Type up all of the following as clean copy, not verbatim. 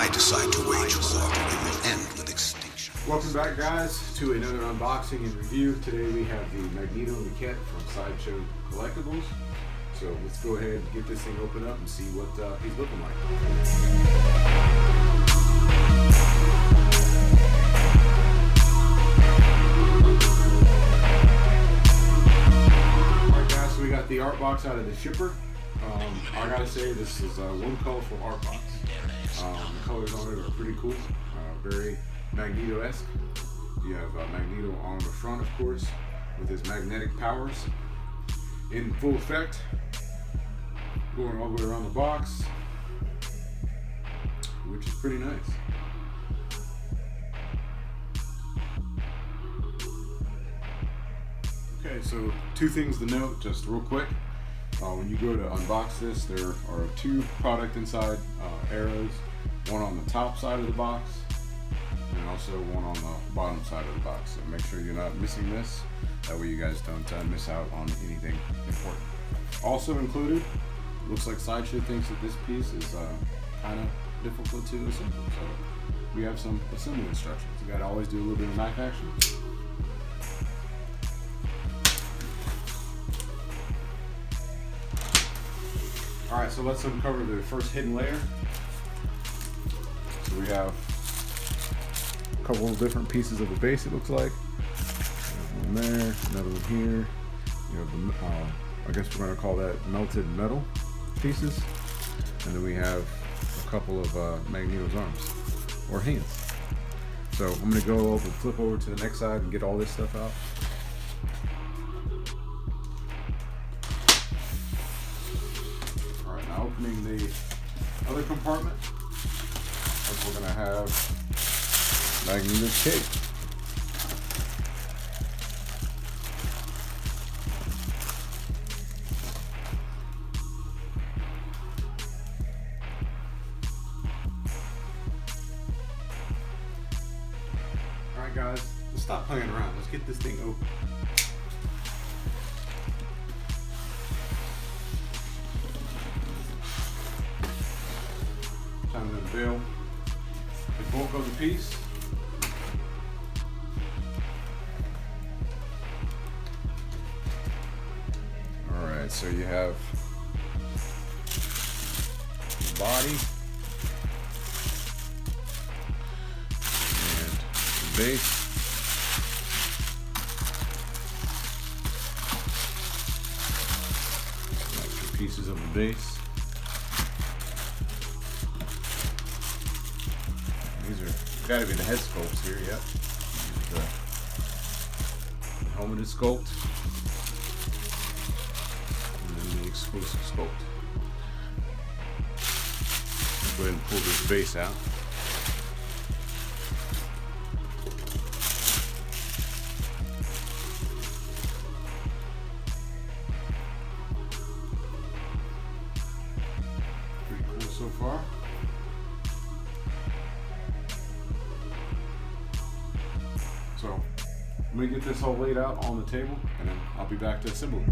I decide to wage war, it will end with extinction. Welcome back, guys, to another unboxing and review. Today we have the Magneto Maquette from Sideshow Collectibles. So let's go ahead and get this thing open up and see what he's looking like. Alright guys, so we got the art box out of the shipper. I gotta say, this is one colorful art box. The colors on it are pretty cool, very Magneto-esque. You have Magneto on the front, of course, with his magnetic powers in full effect, going all the way around the box, which is pretty nice. Okay, so two things to note, just real quick. When you go to unbox this, there are two product inside arrows, one on the top side of the box and also one on the bottom side of the box. So make sure you're not missing this, that way you guys don't miss out on anything important. Also included, looks like Sideshow thinks that this piece is kind of difficult to assemble, so we have some assembly instructions. You gotta always do a little bit of Mac action. Alright, so let's uncover the first hidden layer. So we have a couple of different pieces of the base, it looks like. There's one there, another one here. You have the, I guess we're going to call that melted metal pieces. And then we have a couple of Magneto's arms, or hands. So I'm going to go over, flip over to the next side and get all this stuff out. Opening the other compartment, we're going to have Magneto's cape. Alright guys, let's stop playing around. Let's get this thing open. Time to unveil the bulk of the piece. Alright, so you have the body and the base. Extra pieces of the base. These are gotta be the head sculpts here, yep. The helmeted sculpt. And then the exclusive sculpt. Let's go ahead and pull this base out. Pretty cool so far. So let me get this all laid out on the table and then I'll be back to assemble it.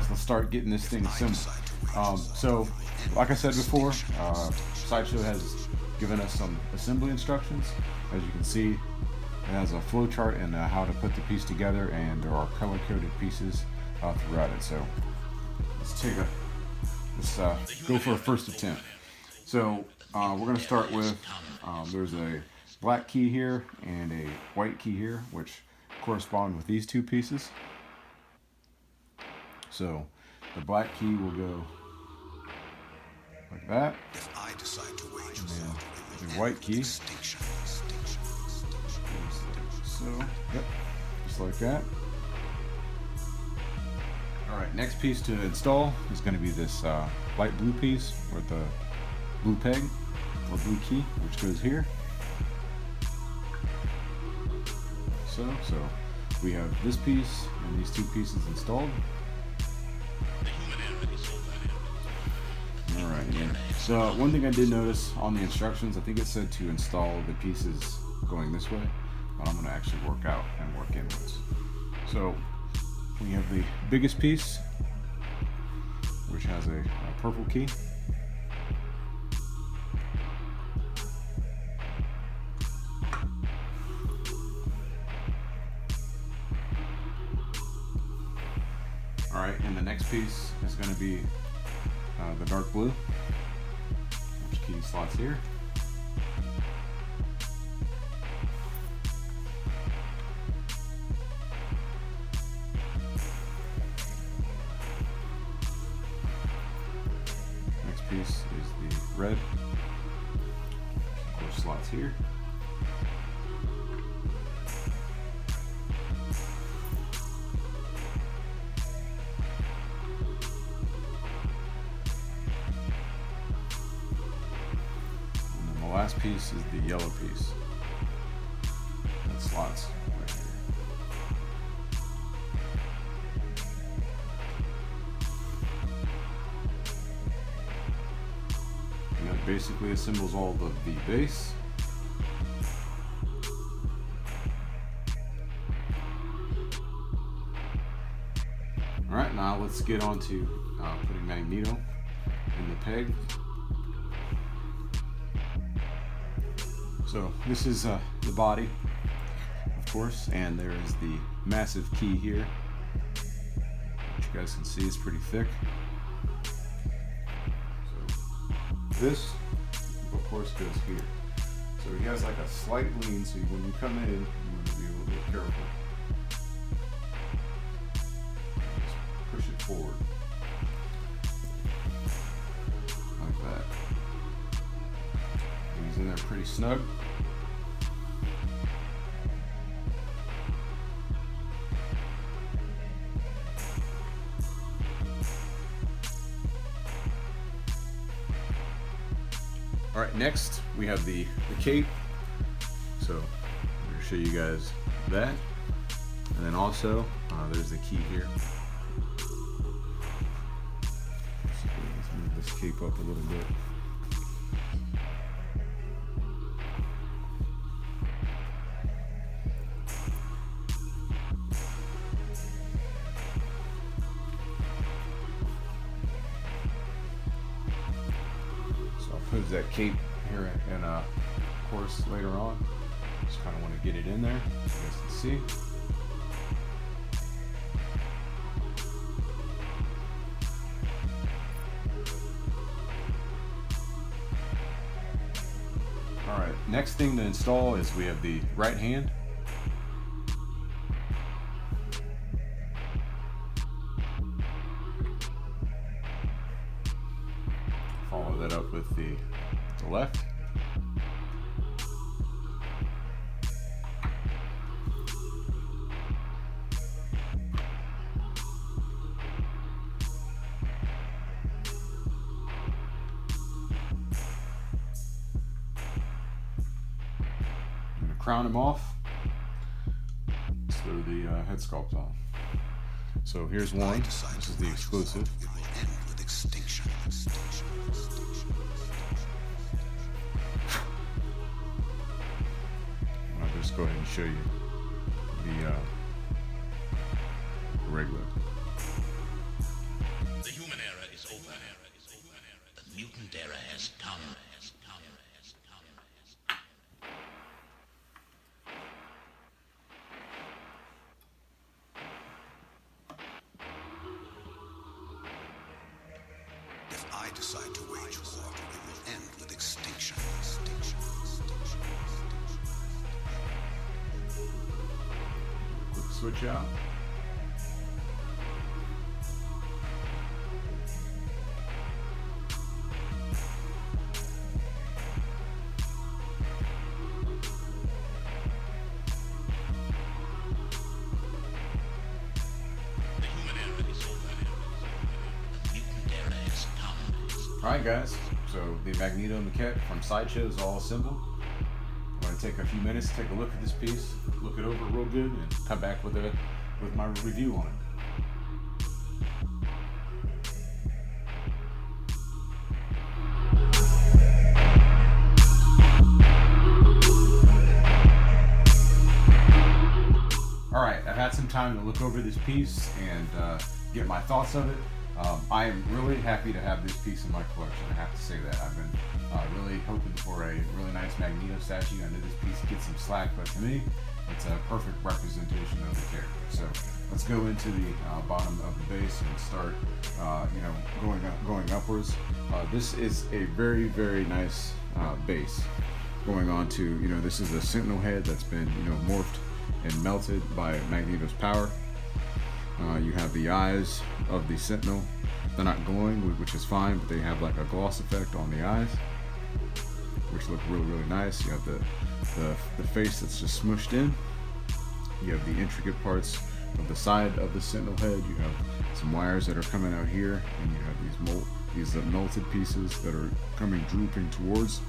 Let's start getting this thing assembled. So, like I said before, Sideshow has given us some assembly instructions. As you can see, it has a flow chart and how to put the piece together, and there are color-coded pieces throughout it. So, let's go for a first attempt. So, we're going to start with, there's a black key here and a white key here, which correspond with these two pieces. So the black key will go like that. If I decide to wage and the white key. So, yep, just like that. Alright, next piece to install is going to be this light blue piece with the blue peg. our blue key, which goes here. So we have this piece and these two pieces installed. Alright, so one thing I did notice on the instructions, I think it said to install the pieces going this way, but I'm going to actually work out and work inwards. So we have the biggest piece, which has a purple key. Alright, and the next piece is going to be the dark blue, which key slots here. Next piece is the red, of course slots here. The last piece is the yellow piece that slots right here. And that basically assembles all of the base. Alright, now let's get on to putting Magneto in the peg. So this is the body, of course, and there is the massive key here, which you guys can see is pretty thick. So this, of course, goes here. So he has like a slight lean, so when you come in, you want to be a little bit careful. Just push it forward, like that. And he's in there pretty snug. Alright, next we have the cape. So I'm going to show you guys that. And then also, there's the key here. So let's move this cape up a little bit. Put that cape here and of course later on. Just kind of want to get it in there so you guys can see. Alright, next thing to install is we have the right hand. Follow that up with the left. I'm going to crown him off. Let's throw the head sculpt on. So here's one. This is the exclusive. It will end with extinction. I'll just go ahead and show you the regular. The human era is over. The mutant era has come. If I decide to wage war, it will end with extinction. Quick switch out. The human era is over. The mutant era has come. Alright guys, So the Magneto Maquette from Sideshow is all assembled. I'm going to take a few minutes to take a look at this piece, look it over real good, and come back with my review on it. Alright, I've had some time to look over this piece and get my thoughts of it. I am really happy to have this piece in my collection. I have to say that. I've been really hoping for a really nice Magneto statue. I know this piece gets some slack, but to me, it's a perfect representation of the character. So let's go into the bottom of the base and start, going upwards. This is a very, very nice base. Going on to, this is a Sentinel head that's been, morphed and melted by Magneto's power. You have the eyes of the Sentinel. They're not glowing, which is fine, but they have like a gloss effect on the eyes, which look really, really nice. You have the face that's just smushed in. You have the intricate parts of the side of the Sentinel head. You have some wires that are coming out here, and you have these melted pieces that are coming drooping towards.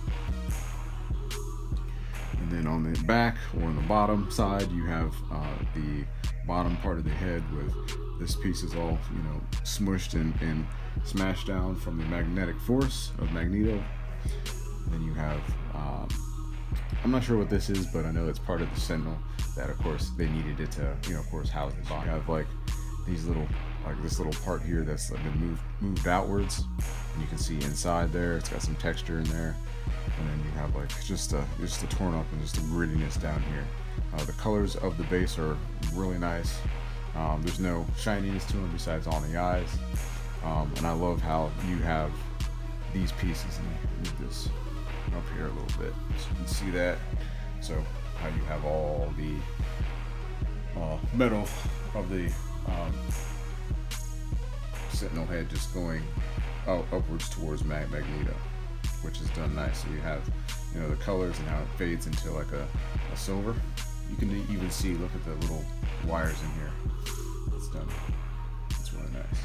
And then on the back or on the bottom side, you have the bottom part of the head with this piece is all, smushed and smashed down from the magnetic force of Magneto. And then you have, I'm not sure what this is, but I know it's part of the Sentinel that, of course, they needed it to, of course, house the body. You have like these little, this little part here that's been moved outwards, and you can see inside there, it's got some texture in there. And then you have like just a torn up and just a grittiness down here. The colors of the base are really nice. There's no shininess to them besides on the eyes. And I love how you have these pieces. And move this up here a little bit so you can see that. So how you have all the metal of the Sentinel head just going upwards towards Magneto, which is done nice. So you have, the colors and how it fades into like a silver. You can even see, look at the little wires in here. It's done. It's really nice.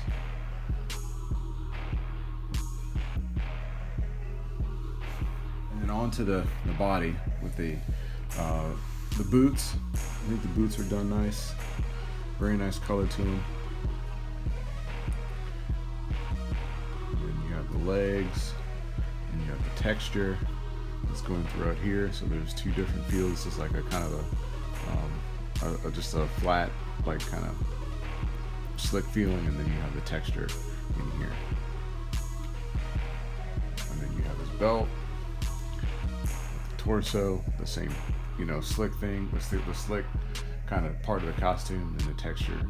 And then on to the body with the boots. I think the boots are done nice. Very nice color to them. And then you have the legs. And you have the texture that's going throughout here. So there's two different feels. This is like a kind of just a flat, like kind of slick feeling, and then you have the texture in here. And then you have his belt, the torso, the same, slick thing, the slick kind of part of the costume, and the texture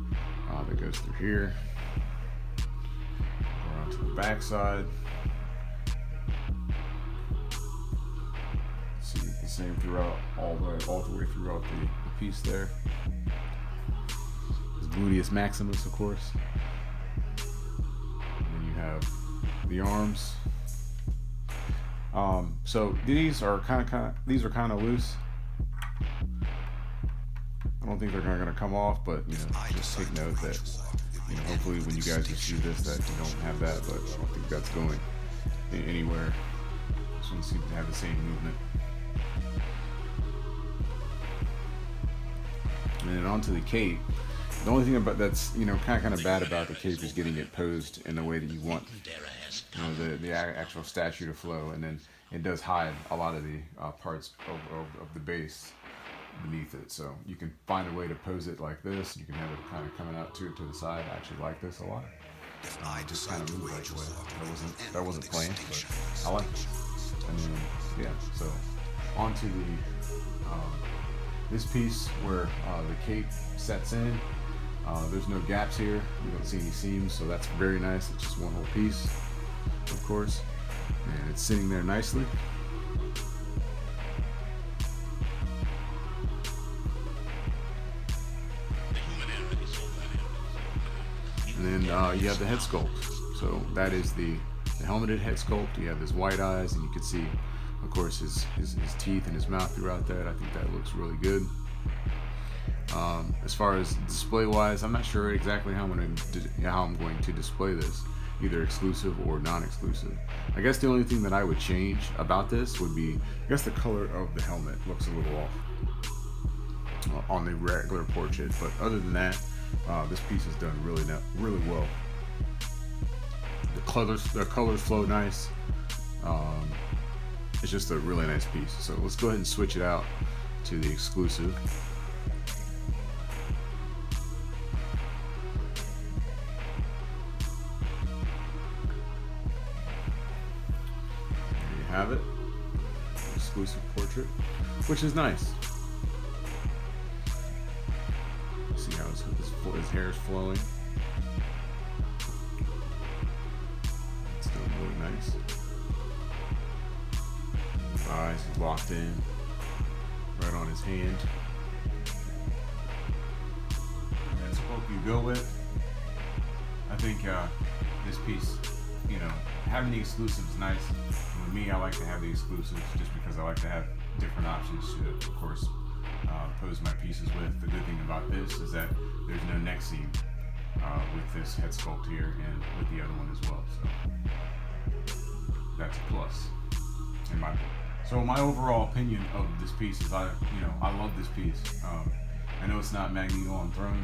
that goes through here. Go on to the back side. See the same throughout all the way throughout the piece there. His gluteus maximus, of course. And then you have the arms. So these are kind of loose. I don't think they're going to come off, but just take note that hopefully when you guys receive this that you don't have that, but I don't think that's going anywhere. This one seems to have the same movement. And then onto the cape. The only thing about that's kind of bad about the cape is getting it posed in the way that you want the actual statue to flow, and then it does hide a lot of the parts of the base beneath it. So you can find a way to pose it like this. You can have it kind of coming out to the side. I actually like this a lot. If I decide to wage war, that wasn't planned, but I like it. And then so onto the this piece where the cape sets in. There's no gaps here. We don't see any seams, so that's very nice. It's just one whole piece, of course, and it's sitting there nicely. And then you have the head sculpt. So that is the helmeted head sculpt. You have his white eyes, and you can see, of course, his teeth and his mouth throughout that. I think that looks really good. As far as display wise, I'm not sure exactly how I'm going to display this. either exclusive or non-exclusive. I guess the only thing that I would change about this would be, I guess the color of the helmet looks a little off on the regular portrait, but other than that, this piece is done really well. The colors flow nice. It's just a really nice piece. So let's go ahead and switch it out to the exclusive. There you have it. Exclusive portrait, which is nice. See how his hair is flowing. It's doing really nice. His eyes locked in, right on his hand. That's what you go with. I think this piece, you know, having the exclusives is nice. And with me, I like to have the exclusives just because I like to have different options to, of course, pose my pieces with. The good thing about this is that there's no neck seam with this head sculpt here and with the other one as well. So that's a plus in my book. So my overall opinion of this piece is, I love this piece. I know it's not Magneto on Throne,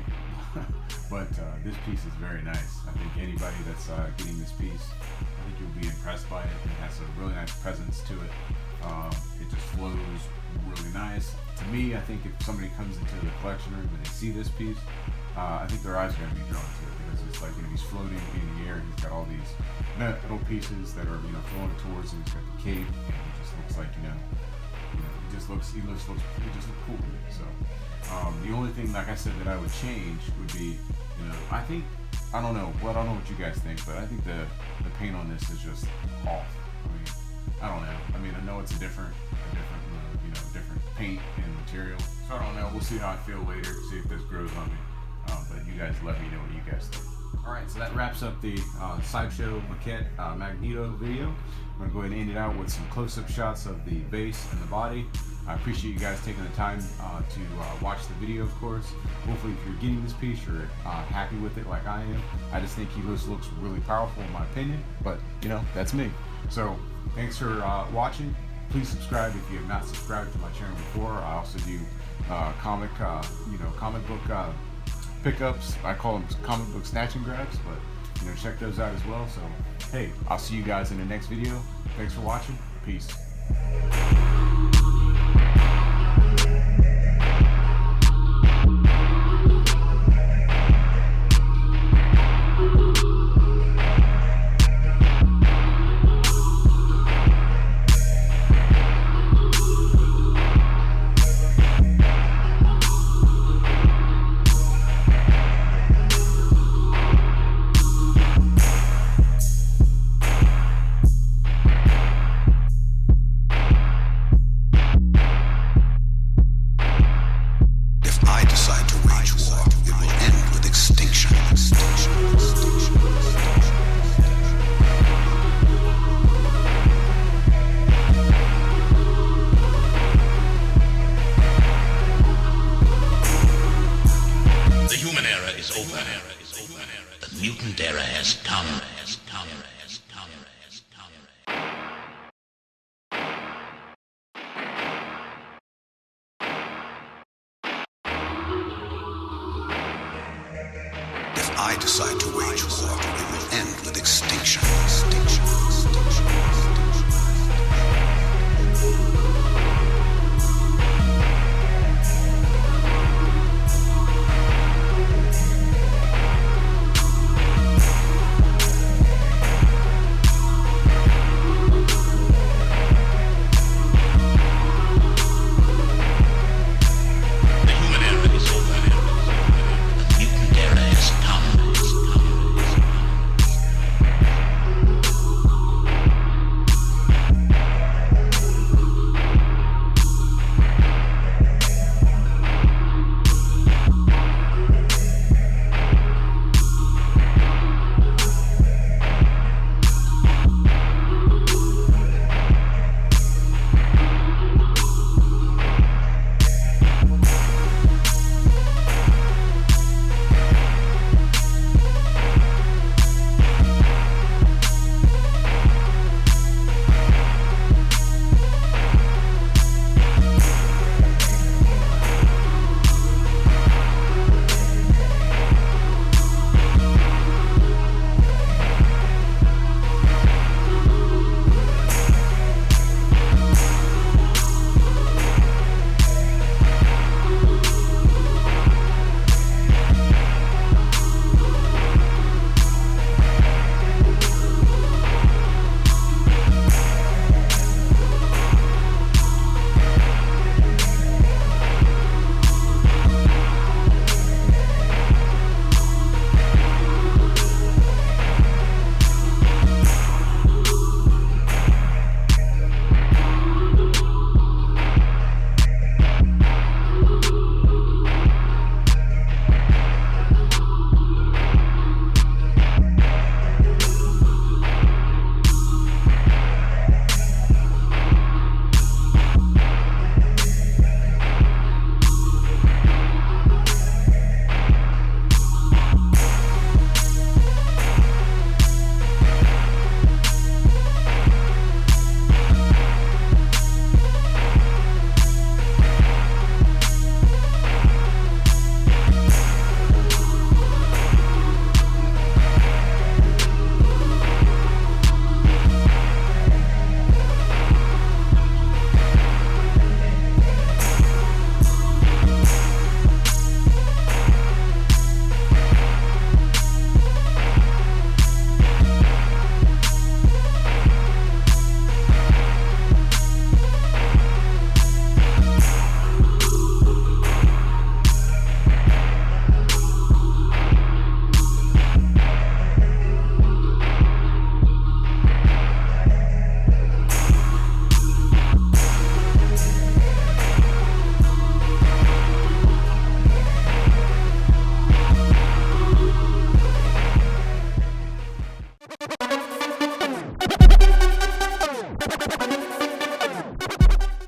but this piece is very nice. I think anybody that's getting this piece, I think you'll be impressed by it. It has a really nice presence to it. It just flows really nice. To me, I think if somebody comes into the collection room and they see this piece, I think their eyes are going to be drawn to it, because it's like, you know, he's floating in the air. He's got all these metal pieces that are, you know, flowing towards him. He's got the cape, and he just looks like, he just looks cool with it. So the only thing, like I said, that I would change would be, you know, I don't know what you guys think, but I think the paint on this is just off. I don't know. I know it's a different paint and material. So I don't know. We'll see how I feel later. See if this grows on me. But you guys let me know what you guys think. All right, so that wraps up the Sideshow Maquette Magneto video. I'm gonna go ahead and end it out with some close-up shots of the base and the body. I appreciate you guys taking the time to watch the video, of course. Hopefully, if you're getting this piece, you're happy with it like I am. I just think he looks really powerful in my opinion, but you know, that's me. So thanks for watching. Please subscribe if you have not subscribed to my channel before. I also do comic book pickups. I call them comic book snatch and grabs, but you know, check those out as well. So hey, I'll see you guys in the next video. Thanks for watching. Peace. The mutant era has come. If I decide to wage war, it will end with extinction.